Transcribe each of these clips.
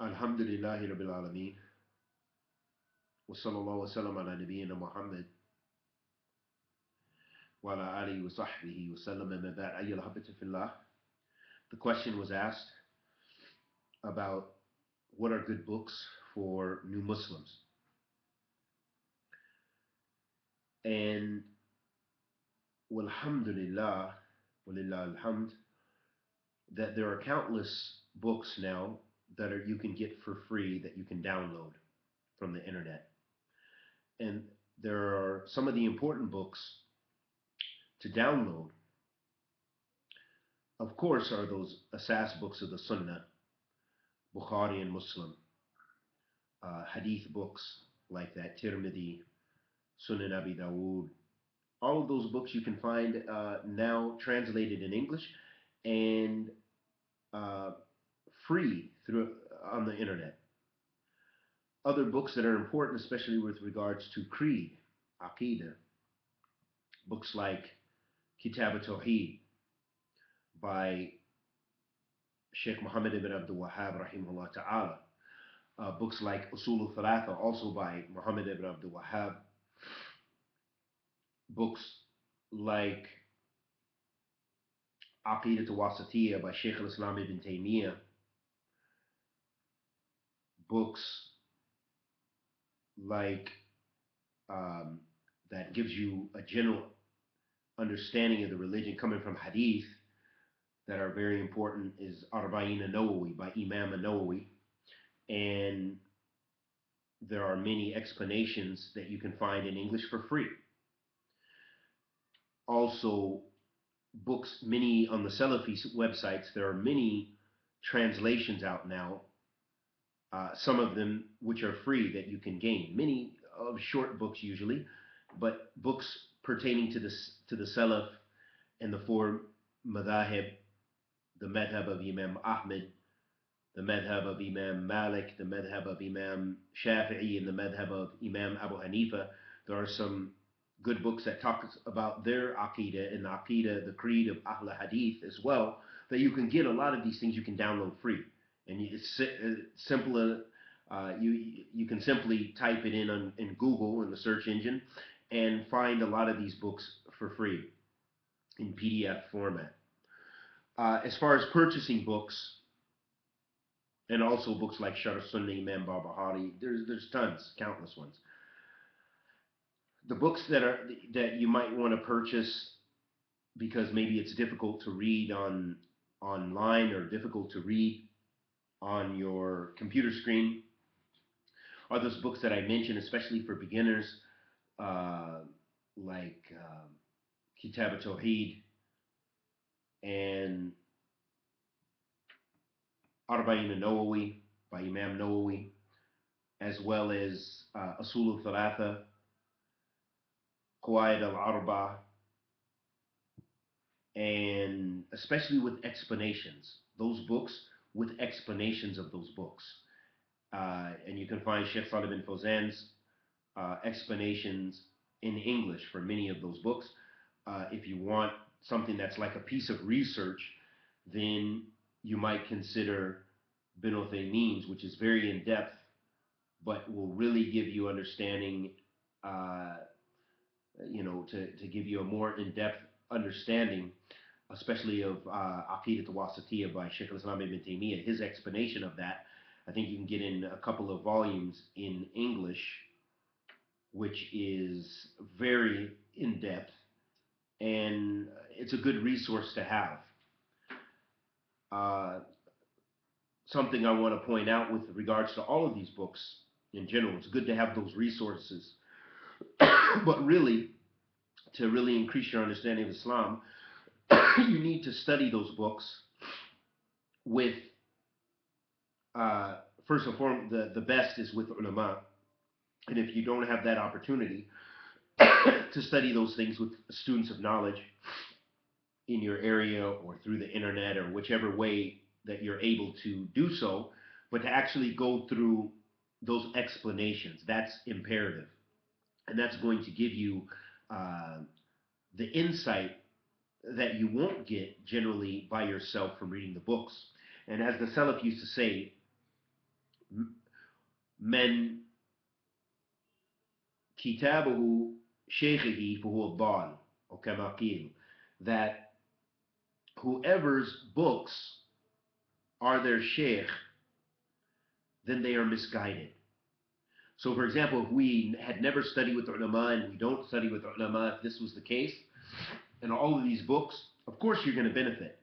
Alhamdulillahi Rabbil Alameen. Wa sallallahu wa sallam ala nabiyyina Muhammad wa ala alihi wa sahbihi wa sallam amma ba'd. Ayyuhal habatu fillah. The question was asked about what are good books for new Muslims. And walhamdulillah, walillah alhamd, that there are countless books now that you can get for free that you can download from the internet. And there are some of the important books to download, of course, are those Asas books of the Sunnah, Bukhari and Muslim, Hadith books like that, Tirmidhi, Sunan Abi Dawood. All of those books you can find now translated in English and uh, free through on the internet. Other books that are important, especially with regards to creed, Aqidah, books like Kitab al-Tawheed by Sheikh Muhammad ibn Abdul Wahhab, rahimahullah ta'ala. Books like Usul al-Thalatha, also by Muhammad ibn Abdul Wahhab. Books like Aqidat al-Wasatiyah by Sheikh al-Islam ibn Taymiyyah. Books like that gives you a general understanding of the religion coming from Hadith that are very important is Arba'in an-Nawawi by Imam an-Nawawi. And there are many explanations that you can find in English for free. Also, books, many on the Salafi websites, there are many translations out now, some of them which are free that you can gain. Many of short books usually, but books pertaining to the Salaf and the four madhahib, the madhab of Imam Ahmed, the madhab of Imam Malik, the madhab of Imam Shafi'i, and the madhab of Imam Abu Hanifa. There are some good books that talk about their Aqidah and the Aqidah, the creed of Ahl Hadith as well, that you can get a lot of these things you can download free. And it's simple. You can simply type it in Google in the search engine and find a lot of these books for free in PDF format. As far as purchasing books, and also books like Sharh Sunnah Imam Barbahari, there's tons, countless ones. The books that you might want to purchase because maybe it's difficult to read online or difficult to read on your computer screen are those books that I mentioned, especially for beginners, uh, like Kitab al-Tawheed and Arba'in al-Nawawi by Imam Nawawi, as well as Usul al-Thalatha, Qawaid al-Arba, and especially with explanations. Those books with explanations of those books. And you can find Sheikh Salih bin Fawzan's explanations in English for many of those books. If you want something that's like a piece of research, then you might consider Bin Uthaymeen's, which is very in depth, but will really give you understanding, uh, to give you a more in depth understanding, especially of Aqidat al-Wasatiyah by Sheikh al-Islam ibn Taymiyyah. His explanation of that, I think you can get in a couple of volumes in English, which is very in depth, and it's a good resource to have. Uh, Something I want to point out with regards to all of these books in general, it's good to have those resources, but really, to really increase your understanding of Islam, you need to study those books with, uh, first and foremost, the best is with ulama. And if you don't have that opportunity to study those things with students of knowledge in your area or through the internet or whichever way that you're able to do so, but to actually go through those explanations, that's imperative. And that's going to give you uh, the insight that you won't get generally by yourself from reading the books. And as the Salaf used to say, من كتابه شيخه فهو الضال, or كما قيل, that whoever's books are their sheikh, then they are misguided. So, for example, if we had never studied with ulama and we don't study with ulama, if this was the case, and all of these books, of course you're going to benefit,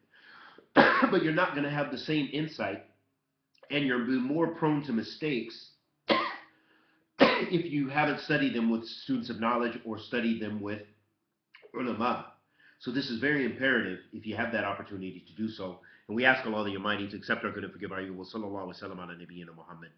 but you're not going to have the same insight, and you're more prone to mistakes if you haven't studied them with students of knowledge or studied them with ulama. So this is very imperative if you have that opportunity to do so. And we ask Allah the Almighty to accept our good and forgive our evil. Sallallahu alaihi wasallam ala nabiyyina Muhammad.